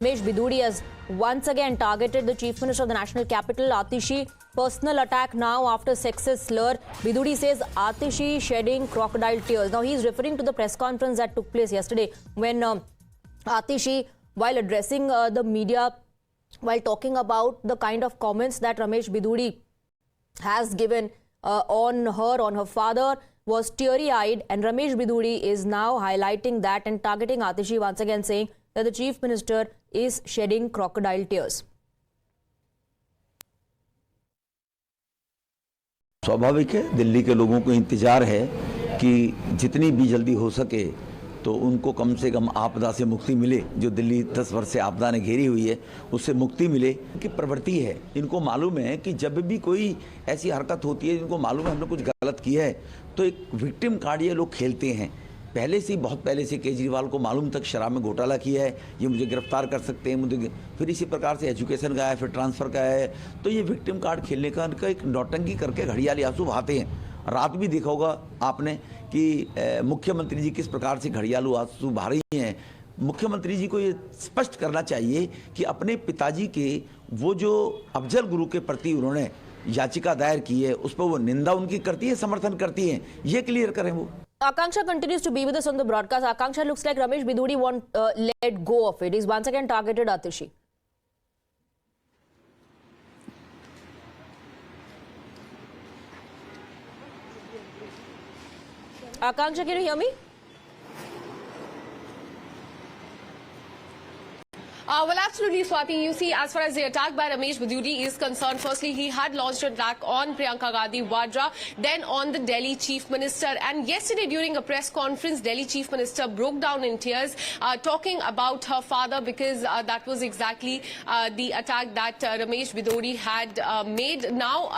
Ramesh Biduri has once again targeted the Chief Minister of the National Capital, Atishi. Personal attack now after sexist slur. Biduri says Atishi shedding crocodile tears. Now he's referring to the press conference that took place yesterday when Atishi, while addressing the media, while talking about the kind of comments that Ramesh Biduri has given on her father, was teary-eyed, and Ramesh Biduri is now highlighting that and targeting Atishi once again, saying that the Chief Minister is shedding crocodile tears. स्वाभाविक है, दिल्ली के लोगों को इंतजार है कि जितनी भी जल्दी हो सके तो उनको कम से कम आपदा से मुक्ति मिले। जो दिल्ली 10 वर्ष से आपदा ने घेरी हुई है उससे मुक्ति मिले कि प्रवृत्ति है। इनको मालूम है कि जब भी कोई ऐसी हरकत होती है, इनको मालूम है हमने कुछ गलत किया है, तो एक विक्टिम कार्ड ये लोग खेलते हैं। पहले से, बहुत पहले से केजरीवाल को मालूम तक शराब में घोटाला किया है, ये मुझे गिरफ्तार कर सकते हैं, मुझे फिर इसी प्रकार से एजुकेशन का है, फिर ट्रांसफ़र का है। तो ये विक्टिम कार्ड खेलने का इनका एक नौटंकी करके घड़ियाली आंसू बहाते हैं। रात भी देखा होगा आपने कि मुख्यमंत्री जी किस प्रकार से घड़ियालू आंसू बहा रही हैं। मुख्यमंत्री जी को ये स्पष्ट करना चाहिए कि अपने पिताजी के वो जो अफजल गुरु के प्रति उन्होंने याचिका दायर की है, उस पर वो निंदा उनकी करती है, समर्थन करती है, ये क्लियर करें वो। Akanksha continues to be with us on the broadcast. Akanksha, looks like Ramesh Biduri won't let go of it. He's once again targeted Atishi. Akanksha, can you hear me? Well, absolutely, Swati. You see, as far as the attack by Ramesh Biduri is concerned, firstly, he had launched an attack on Priyanka Gandhi Vadra, then on the Delhi Chief Minister. And yesterday, during a press conference, Delhi Chief Minister broke down in tears, talking about her father, because that was exactly the attack that Ramesh Biduri had made. Now,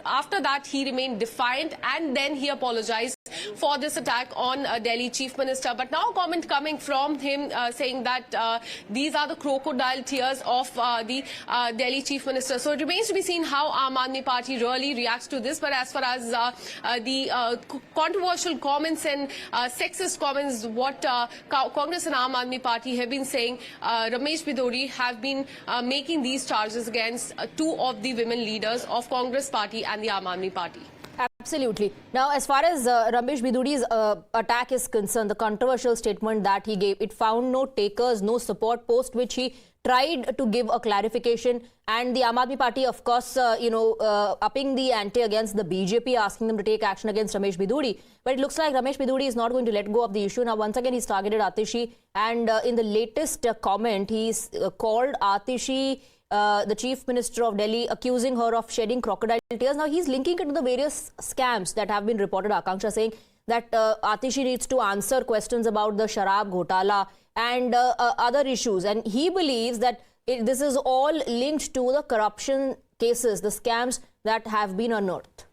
after that, he remained defiant, and then he apologized for this attack on Delhi Chief Minister. But now a comment coming from him saying that these are the crocodile tears of the Delhi Chief Minister. So it remains to be seen how Aam Aadmi Party really reacts to this. But as far as the controversial comments and sexist comments, what Congress and Aam Aadmi Party have been saying, Ramesh Biduri have been making these charges against two of the women leaders of Congress Party and the Aam Aadmi Party. Absolutely. Now, as far as Ramesh Biduri's attack is concerned, the controversial statement that he gave, it found no takers, no support, post which he tried to give a clarification. And the Aam Aadmi Party, of course, upping the ante against the BJP, asking them to take action against Ramesh Biduri. But it looks like Ramesh Biduri is not going to let go of the issue. Now, once again, he's targeted Atishi. And in the latest comment, he's called Atishi the Chief Minister of Delhi, accusing her of shedding crocodile tears. Now, he's linking it to the various scams that have been reported, Akanksha, saying that Atishi needs to answer questions about the Sharab Ghotala and other issues. And he believes that this is all linked to the corruption cases, the scams that have been unearthed.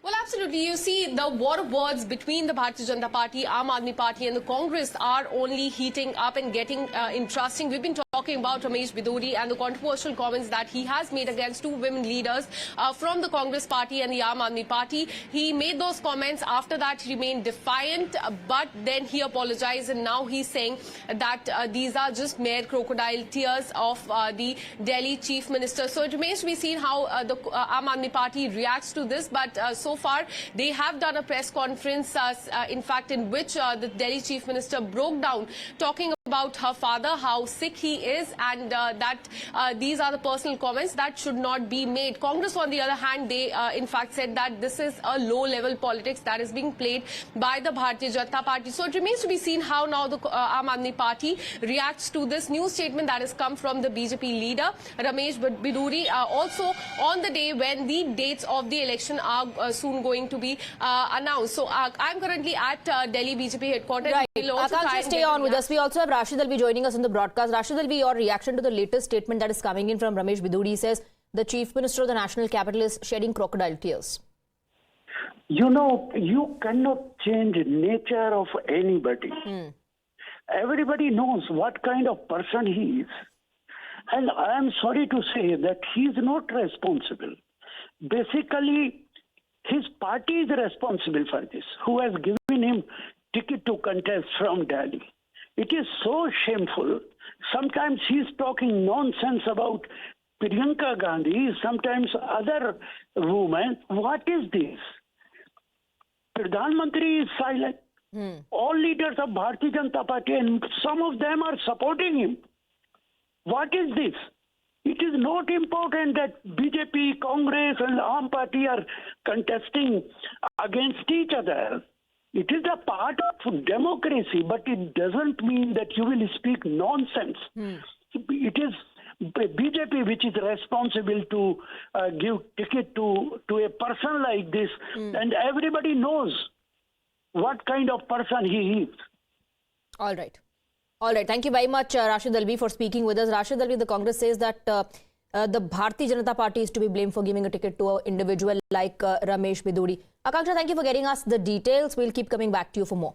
Well, absolutely. You see, the war of words between the Bharatiya Janata Party, Aam Aadmi Party and the Congress are only heating up and getting interesting. We've been talking about Ramesh Biduri and the controversial comments that he has made against two women leaders from the Congress Party and the Aam Aadmi Party. He made those comments. After that, he remained defiant, but then he apologized, and now he's saying that these are just mere crocodile tears of the Delhi Chief Minister. So it remains to be seen how the Aam Aadmi Party reacts to this, but so far they have done a press conference, in fact, in which the Delhi Chief Minister broke down, talking about her father, how sick he is, and that these are the personal comments that should not be made. Congress, on the other hand, they in fact said that this is a low-level politics that is being played by the Bharatiya Janata Party. So it remains to be seen how now the Aam Aadmi Party reacts to this new statement that has come from the BJP leader, Ramesh Biduri, also on the day when the dates of the election are soon going to be announced. So I'm currently at Delhi BJP headquarters. Right. Akanksha, stay on with us. We also have Rashid Alvi joining us on the broadcast. Rashid Alvi, your reaction to the latest statement that is coming in from Ramesh Biduri. He says the Chief Minister of the National Capital is shedding crocodile tears. You know, you cannot change nature of anybody. Everybody knows what kind of person he is. And I am sorry to say that he is not responsible. Basically, his party is responsible for this, who has given him ticket to contest from Delhi. It is so shameful. Sometimes he's talking nonsense about Priyanka Gandhi, sometimes other women. What is this? Pradhan Mantri is silent. All leaders of Bharatiya Janata Party, and some of them are supporting him. What is this? It is not important that BJP, Congress, and Aam Party are contesting against each other. It is a part of democracy, but it doesn't mean that you will speak nonsense. It is BJP which is responsible to give ticket to a person like this, and everybody knows what kind of person he is. All right. All right. Thank you very much, Rashid Alvi, for speaking with us. Rashid Alvi, the Congress says that the Bharatiya Janata Party is to be blamed for giving a ticket to an individual like Ramesh Biduri. Akanksha, thank you for getting us the details. We'll keep coming back to you for more.